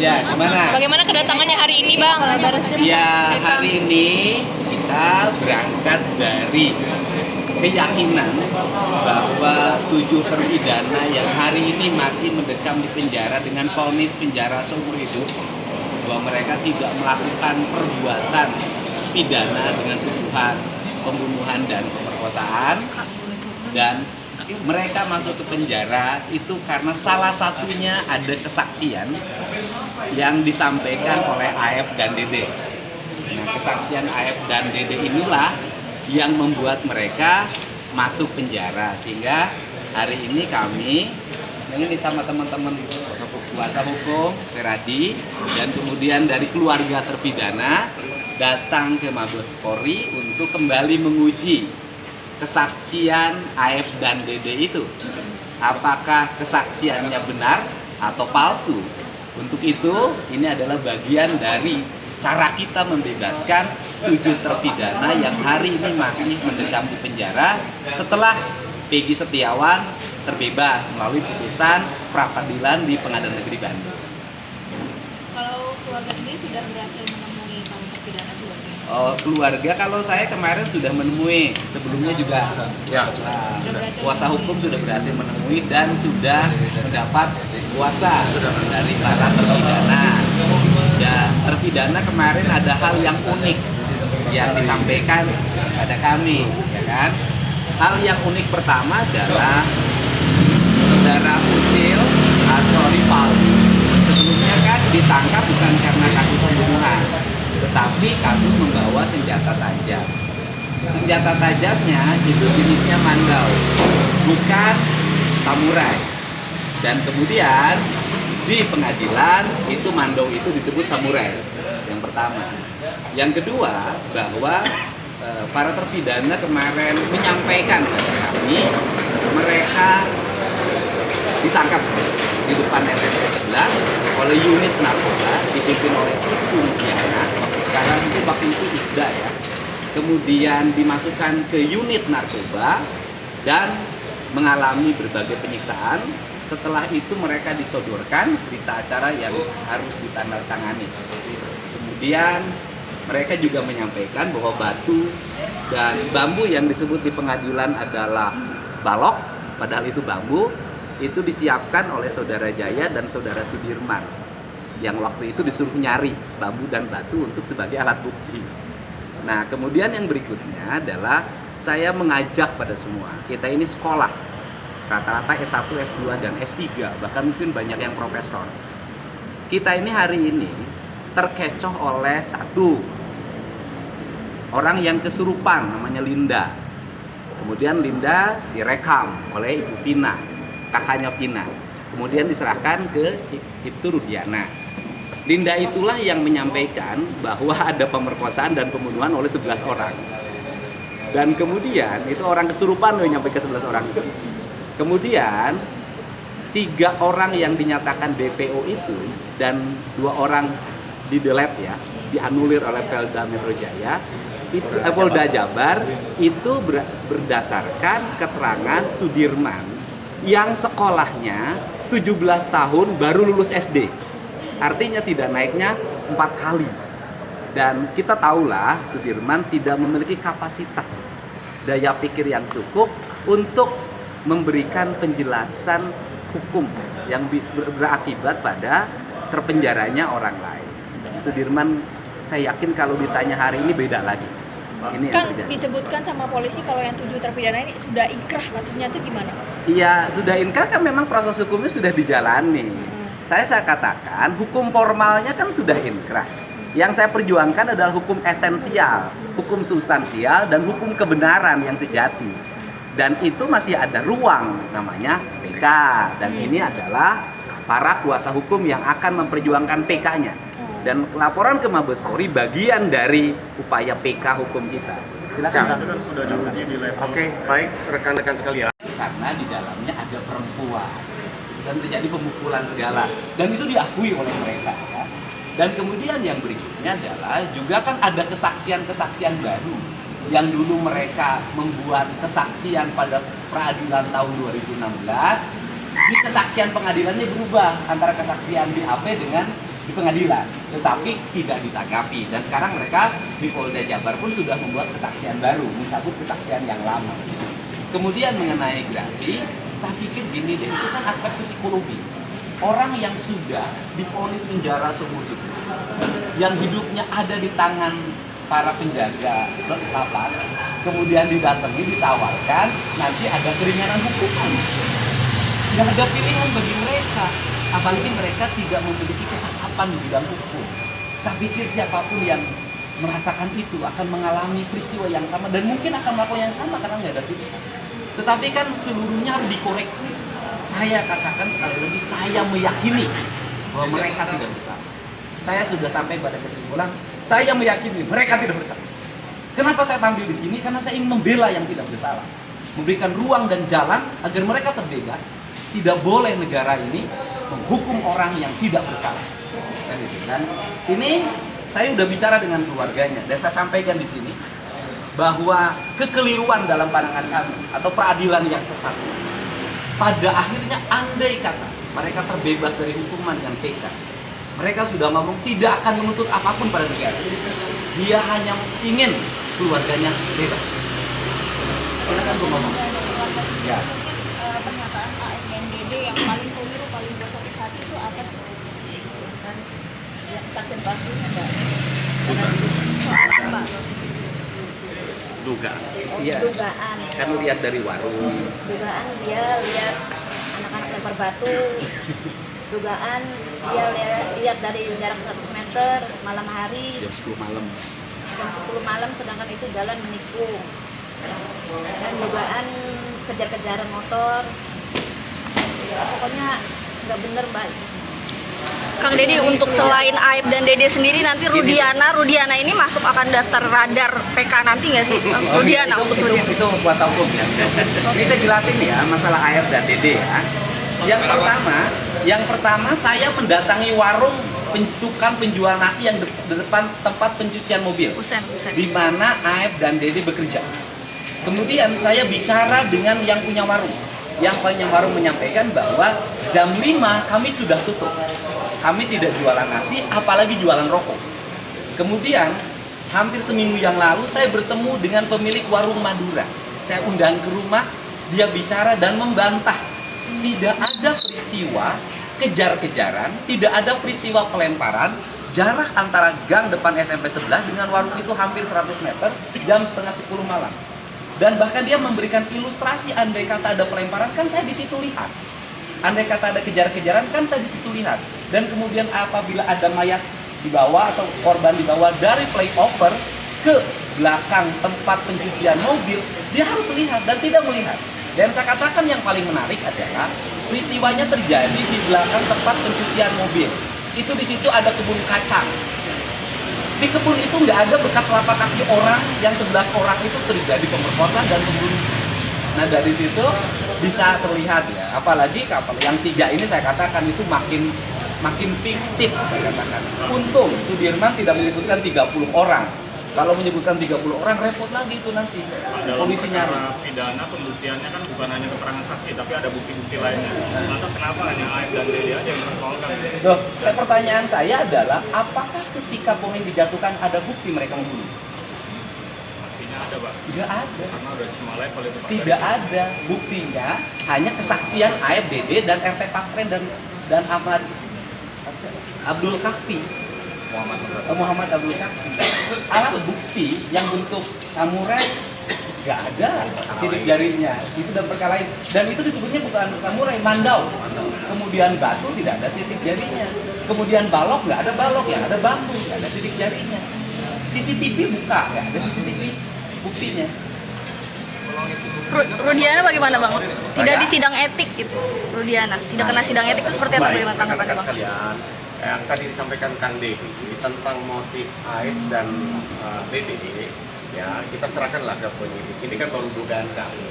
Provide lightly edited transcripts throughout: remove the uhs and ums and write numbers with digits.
Ya, gimana? Bagaimana kedatangannya hari ini, Bang? Ya, hari ini kita berangkat dari keyakinan bahwa 7 terpidana yang hari ini masih mendekam di penjara dengan vonis penjara seumur hidup, bahwa mereka tidak melakukan perbuatan pidana dengan tuduhan pembunuhan dan pemerkosaan, dan mereka masuk ke penjara itu karena salah satunya ada kesaksian yang disampaikan oleh AF dan Dede. Nah, kesaksian AF dan Dede inilah yang membuat mereka masuk penjara, sehingga hari ini kami ini sama teman-teman kuasa hukum Feradi dan kemudian dari keluarga terpidana datang ke Mabes Polri untuk kembali menguji kesaksian AF dan Dede itu. Apakah kesaksiannya benar atau palsu? Untuk itu, ini adalah bagian dari cara kita membebaskan 7 terpidana yang hari ini masih mendekam di penjara setelah Peggy Setiawan terbebas melalui putusan pra-peradilan di Pengadilan Negeri Bandung. Kalau keluarga sendiri sudah berhasil menemui para terpidana keluarga? Keluarga kalau saya kemarin sudah menemui, sebelumnya juga Ya, kuasa hukum sudah berhasil menemui dan sudah mendapat kuasa dari para terpidana. Ya, terpidana kemarin ada hal yang unik yang disampaikan pada kami, ya kan? Hal yang unik pertama adalah saudara Ucil atau Rivaldi sebelumnya kan ditangkap bukan karena kasus pembunuhan, tetapi kasus membawa senjata tajam. Senjata tajamnya itu jenisnya mandau, bukan samurai. Dan kemudian di pengadilan itu mandau itu disebut samurai. Yang pertama. Yang kedua, bahwa para terpidana kemarin menyampaikan kepada kami mereka ditangkap di depan SMP 11 oleh unit narkoba dipimpin oleh Ibu Diana, waktu itu Ida ya. Kemudian dimasukkan ke unit narkoba dan mengalami berbagai penyiksaan. Setelah itu mereka disodorkan berita acara yang harus ditandatangani. Kemudian mereka juga menyampaikan bahwa batu dan bambu yang disebut di pengadilan adalah balok, padahal itu bambu, itu disiapkan oleh saudara Jaya dan saudara Sudirman yang waktu itu disuruh nyari bambu dan batu untuk sebagai alat bukti. Nah, kemudian yang berikutnya adalah saya mengajak pada semua, kita ini sekolah, rata-rata S1, S2, dan S3, bahkan mungkin banyak yang profesor. Kita ini hari ini terkecoh oleh satu orang yang kesurupan namanya Linda. Kemudian Linda direkam oleh Ibu Vina, kakaknya Vina. Kemudian diserahkan ke Ibtu Rudiana. Linda itulah yang menyampaikan bahwa ada pemerkosaan dan pembunuhan oleh 11 orang. Dan kemudian itu orang kesurupan loh nyampe ke 11 orang. Kemudian 3 orang yang dinyatakan DPO itu dan 2 orang di-delete ya, dianulir oleh Polda Metro Jaya, itu Polda Jabar itu berdasarkan keterangan Sudirman yang sekolahnya 17 tahun baru lulus SD. Artinya tidak naiknya 4 kali. Dan kita tahulah Sudirman tidak memiliki kapasitas daya pikir yang cukup untuk memberikan penjelasan hukum yang berakibat pada terpenjaranya orang lain. Sudirman, saya yakin kalau ditanya hari ini beda lagi. Ini Kang, yang terjadi. disebutkan sama polisi kalau yang 7 terpidana ini sudah inkrah, maksudnya itu gimana? Iya, sudah inkrah kan memang proses hukumnya sudah dijalani. Saya katakan hukum formalnya kan sudah inkrah. Yang saya perjuangkan adalah hukum esensial, hukum substansial, dan hukum kebenaran yang sejati. Dan itu masih ada ruang namanya PK. Dan ini adalah para kuasa hukum yang akan memperjuangkan PK-nya. Dan laporan ke Mabes Polri bagian dari upaya PK hukum kita. Silakan. itu kan sudah diuji di level. Oke, baik rekan-rekan sekalian. Karena di dalamnya ada perempuan dan terjadi pemukulan segala, dan itu diakui oleh mereka ya. Dan kemudian yang berikutnya adalah juga kan ada kesaksian-kesaksian baru yang dulu mereka membuat kesaksian pada peradilan tahun 2016. Di kesaksian pengadilannya berubah antara kesaksian BAP dengan di pengadilan, tetapi tidak ditanggapi. Dan sekarang mereka di Polda Jabar pun sudah membuat kesaksian baru, mencabut kesaksian yang lama. Kemudian mengenai gerasi, saya pikir gini deh, itu kan aspek psikologi. Orang yang sudah divonis penjara seumur hidup, yang hidupnya ada di tangan para penjaga lapas, kemudian didatangi, ditawarkan, nanti ada keringanan hukuman. Nggak ada pilihan bagi mereka, apalagi mereka tidak memiliki kecakapan di bidang hukum. Saya pikir siapapun yang merasakan itu akan mengalami peristiwa yang sama dan mungkin akan melakukan yang sama karena nggak ada pilihan. Tetapi kan seluruhnya harus dikoreksi. Saya katakan sekali lagi, saya meyakini bahwa mereka tidak bersalah. Saya sudah sampai pada kesimpulan, saya meyakini mereka tidak bersalah. Kenapa saya tampil di sini? Karena saya ingin membela yang tidak bersalah, memberikan ruang dan jalan agar mereka terbebas. Tidak boleh negara ini menghukum orang yang tidak bersalah. Dan ini saya sudah bicara dengan keluarganya dan saya sampaikan di sini bahwa kekeliruan dalam pandangan kami atau peradilan yang sesat, pada akhirnya andai kata mereka terbebas dari hukuman yang PK, mereka sudah ngomong tidak akan menuntut apapun pada negara. Dia hanya ingin keluarganya bebas. Silakan Bu ngomong. Ya. Pernyataan AFDD yang paling keliru, paling bersakit hati itu apa sih? Dan yang saksi palsunya enggak? Soal apa? Dugaan. Iya. Dugaan. Kan lihat dari warung. Dugaan dia lihat anak-anak lempar batu. Dugaan dia lihat dari jarak 100 meter malam hari. Jam 10 malam. Jam 10 malam sedangkan itu jalan menikung. Dan dugaan kejar-kejaran motor. Ya, pokoknya nggak bener Mbak. Kang Deddy, untuk selain Aib dan Dede sendiri nanti Rudiana ini masuk akan daftar radar PK nanti nggak sih? Rudiana untuk itu kuasa hukum ya. Ini saya jelasin ya masalah AF dan Dede ya. Yang pertama saya mendatangi warung tukang penjual nasi yang di depan tempat pencucian mobil, di mana AF dan Dede bekerja. Kemudian saya bicara dengan yang punya warung. Yang punya warung menyampaikan bahwa jam 5 kami sudah tutup. Kami tidak jualan nasi, apalagi jualan rokok. Kemudian hampir seminggu yang lalu saya bertemu dengan pemilik warung Madura. Saya undang ke rumah, dia bicara dan membantah. Tidak ada peristiwa kejar-kejaran, tidak ada peristiwa pelemparan. Jarak antara gang depan SMP 11 dengan warung itu hampir 100 meter, jam setengah 10 malam. Dan bahkan dia memberikan ilustrasi, andai kata ada pelemparan kan saya di situ lihat. Andai kata ada kejar-kejaran kan saya di situ lihat. Dan kemudian apabila ada mayat dibawa atau korban dibawa dari flyover ke belakang tempat pencucian mobil, dia harus lihat dan tidak melihat. Dan saya katakan yang paling menarik adalah peristiwanya terjadi di belakang tempat pencucian mobil. Itu di situ ada kebun kacang. Di kebun itu nggak ada bekas telapak kaki orang yang 11 orang itu terjadi pemerkosaan dan pembunuhan. Nah dari situ bisa terlihat ya, apalagi kapal yang 3 ini saya katakan itu makin fiktif saya katakan. Untung Sudirman tidak menyebutkan 30 orang. Kalau menyebutkan 30 orang repot lagi itu nanti polisi nyari. Pidana pembuktiannya kan bukan hanya keterangan saksi tapi ada bukti-bukti lainnya. Lantas kenapa hanya Aib dan Dede aja yang dipersoalkan? Loh, pertanyaan saya adalah apakah ketika poin dijatuhkan ada bukti mereka membunuh? Buktinya ada, Pak. Tidak ada. Karena udah semua level itu, Pak. Tidak ada buktinya, hanya kesaksian Aib, Dede dan RT Pasren dan Ahmad Abdul Kahfi. Muhammad Abdul Kahfi. Alat bukti yang bentuk samurai nggak ada sidik jarinya, itu dan perkara lain. Dan itu disebutnya bukan samurai, mandau. Kemudian batu tidak ada sidik jarinya. Kemudian balok nggak ada balok, yang ada bambu nggak ada sidik jarinya. CCTV buka nggak ada CCTV buktinya. Rudiana bagaimana Bang? Tidak di sidang etik gitu. Rudiana tidak kena sidang etik itu seperti apa bagaimana tanggapannya Bang? Sekalian, yang tadi disampaikan Kang Deddy tentang motif Aib dan Dede, ya kita serahkanlah ke penyidik. Ini kan baru dugaan kami.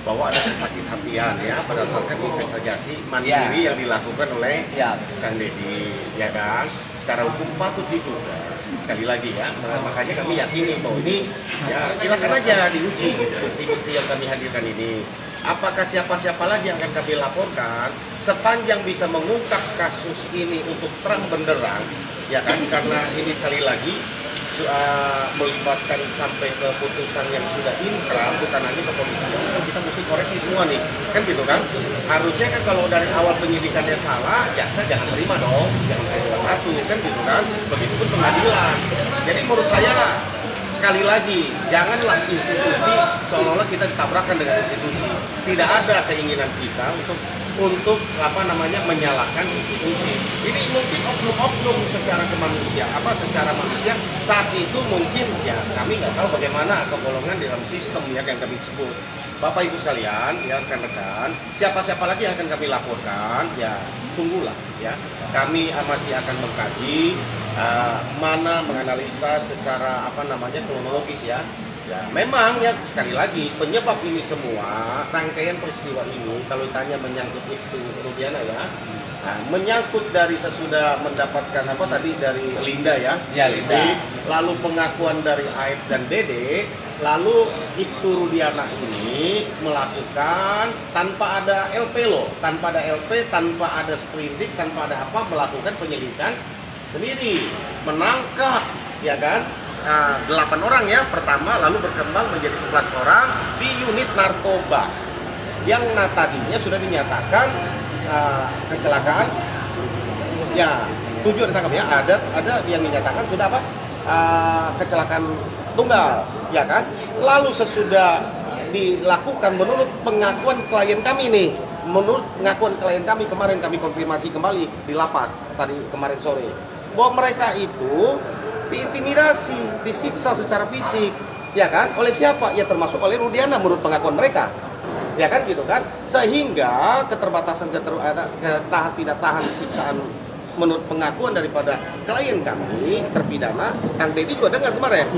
bahwa ada kesakit-hatian ya berdasarkan investigasi mandiri yang dilakukan oleh Kang Deddy, ya kan? Secara hukum patut diduga. Sekali lagi ya, makanya kami yakini bahwa ini ya silakan aja diuji gitu. Bukti-bukti yang kami hadirkan ini. Apakah siapa-siapa lagi yang akan kami laporkan sepanjang bisa mengungkap kasus ini untuk terang benderang, ya kan? Karena ini sekali lagi melibatkan sampai ke putusan yang sudah inkrah, bukan hanya ke kepolisian, kita mesti koreksi semua nih, kan gitu kan? Harusnya kan kalau dari awal penyidikannya salah, jaksa jangan terima dong, jangan terima satu, kan gitu kan? Begitupun pengadilan. Jadi menurut saya sekali lagi, janganlah institusi seolah-olah kita ditabrakkan dengan institusi. Tidak ada keinginan kita untuk menyalahkan institusi. Ini mungkin oknum-oknum secara secara manusia saat itu mungkin ya kami nggak tahu bagaimana kegolongan dalam sistem ya yang kami sebut. Bapak Ibu sekalian, ya rekan-rekan, siapa-siapa lagi yang akan kami laporkan, ya tunggulah ya. Kami masih akan mengkaji menganalisa secara kronologis ya. Ya, memang ya sekali lagi penyebab ini semua rangkaian peristiwa ini kalau ditanya menyangkut itu Rudiana ya, menyangkut dari sesudah mendapatkan dari Linda ya, Linda. Lalu pengakuan dari Aib dan Dede, lalu Ibtu Rudiana ini melakukan tanpa ada LP tanpa ada LP, tanpa ada sprindik, tanpa ada melakukan penyelidikan sendiri, menangkap ya kan 8 orang ya pertama, lalu berkembang menjadi 11 orang di unit narkoba yang tadinya sudah dinyatakan kecelakaan ya 7 ditangkap ya, ada yang dinyatakan sudah kecelakaan tunggal ya kan. Lalu sesudah dilakukan menurut pengakuan klien kami nih, kemarin kami konfirmasi kembali di lapas tadi kemarin sore, bahwa mereka itu diintimidasi, disiksa secara fisik, ya kan? Oleh siapa? Ya termasuk oleh Rudiana menurut pengakuan mereka, ya kan gitu kan? Sehingga keterbatasan tidak tahan siksaan menurut pengakuan daripada klien kami terpidana, Kang Deddy juga dengar kemarin,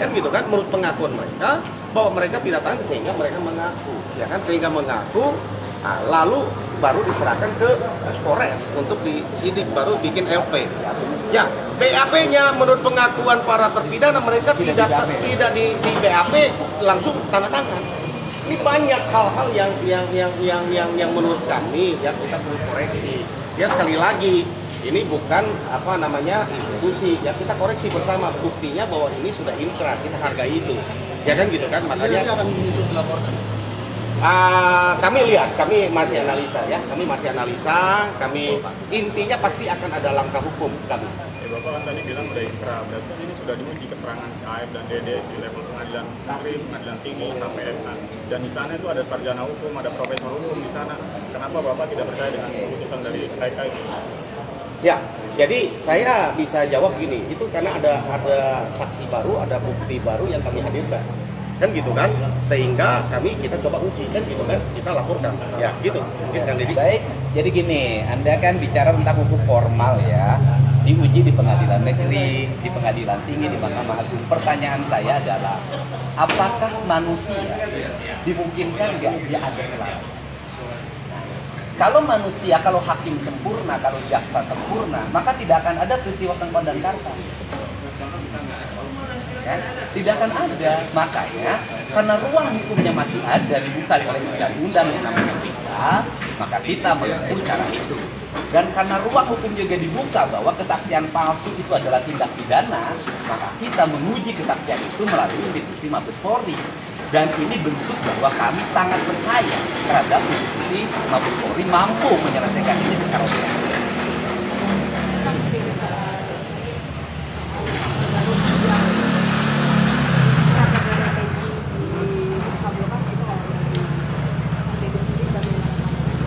kan gitu kan? Menurut pengakuan mereka bahwa mereka tidak tahan sehingga mereka mengaku, ya kan? Sehingga mengaku, lalu baru diserahkan ke Polres untuk disidik, baru bikin LP. Ya, BAP-nya menurut pengakuan para terpidana mereka tidak di BAP langsung tanda tangan. Ini banyak hal-hal yang menurut kami ya kita perlu koreksi. Ya sekali lagi, ini bukan institusi, ya kita koreksi bersama. Buktinya bahwa ini sudah inkrah, kita hargai itu. Ya kan gitu kan, makanya akan dilaporkan. Kami masih analisa ya, kami intinya pasti akan ada langkah hukum kami. Bapak kan tadi bilang udah inkrah, berarti kan ini sudah diuji keterangan si Aib dan Dede di level pengadilan negeri, pengadilan tinggi sampai MK, dan di sana itu ada sarjana hukum, ada profesor hukum di sana. Kenapa Bapak tidak percaya dengan keputusan dari mereka itu? Ya, jadi saya bisa jawab gini, itu karena ada saksi baru, ada bukti baru yang kami hadirkan. Kan gitu kan, sehingga kita coba uji, kan gitu kan, kita laporkan ya gitu kan Deddy. Baik, jadi gini, Anda kan bicara tentang hukum formal ya, diuji di pengadilan negeri, di pengadilan tinggi, di Mahkamah Agung. Pertanyaan saya adalah, apakah manusia dimungkinkan nggak dia ada salah? Kalau manusia, kalau hakim sempurna, kalau jaksa sempurna, maka tidak akan ada peristiwa Sengkon dan Karta. Ya, tidak akan ada. Makanya karena ruang hukumnya masih ada, dibuka oleh undang-undang yang namanya kita, maka kita menempuh cara itu. Dan karena ruang hukum juga dibuka bahwa kesaksian palsu itu adalah tindak pidana, maka kita menguji kesaksian itu melalui institusi Mabes Polri. Dan ini bentuk bahwa kami sangat percaya terhadap institusi Mabes Polri mampu menyelesaikan ini secara objektif.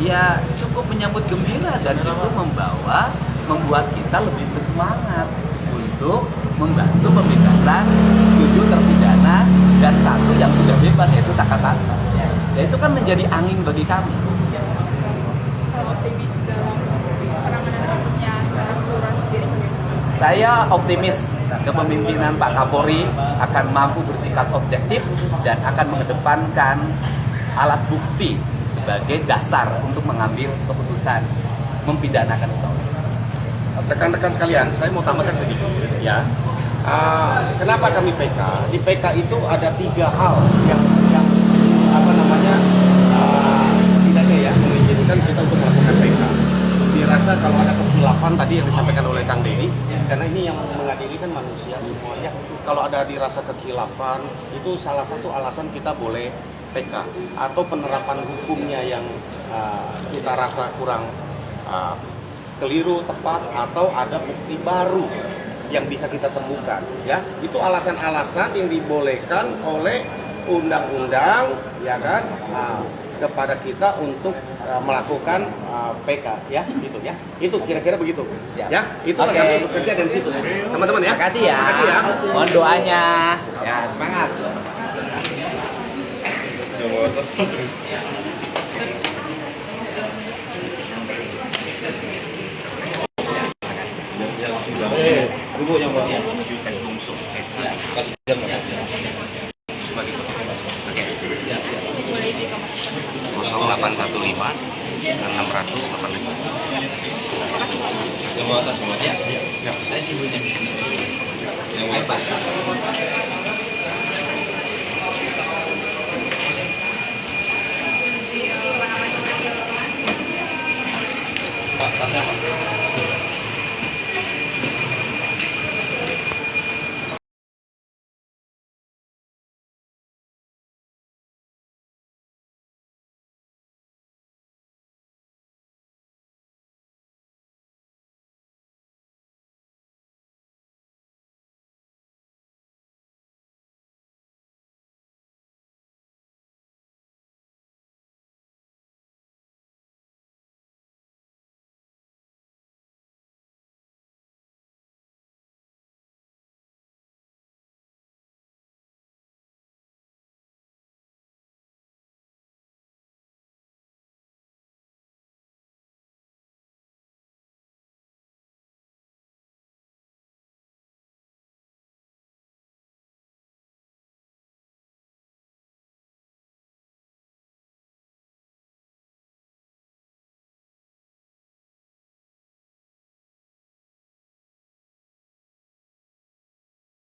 Ya cukup menyambut gembira, dan itu membuat kita lebih bersemangat untuk membantu pembebasan 7 terpidana dan 1 yang sudah bebas, yaitu Sakatata. Ya itu kan menjadi angin bagi kami. Optimis dalam penanganan kasusnya secara keseluruhan sendiri. Saya optimis kepemimpinan Pak Kapolri akan mampu bersikap objektif dan akan mengedepankan alat bukti sebagai dasar untuk mengambil keputusan mempidanakan seseorang. Rekan-rekan sekalian, saya mau tambahkan sedikit ya. Kenapa kami PK? Di PK itu ada 3 hal yang apa namanya setidaknya ya mengizinkan kita untuk melakukan PK. Dirasa kalau ada kekhilafan tadi yang disampaikan oleh Kang Dedi, karena ini yang mengadili kan manusia semuanya. Kalau ada dirasa kekhilafan, itu salah satu alasan kita boleh PK atau penerapan hukumnya yang kita rasa kurang keliru, tepat, atau ada bukti baru yang bisa kita temukan, ya. Itu alasan-alasan yang dibolehkan oleh undang-undang, ya kan, kepada kita untuk melakukan PK, ya, gitu ya. Itu kira-kira begitu. Siap. Ya, itulah Oke. kami bekerja dari situ, teman-teman ya. Makasih ya. Makasih ya. Mohon doanya. Ya, semangat. Ibu yang baru menunjukkan langsung. Sebagai ketua. Oke. 0815 685. Yang bawa atas semua. Ya. Ya. Saya sih ibunya. Yang bawa atas. Pak, tasnya apa?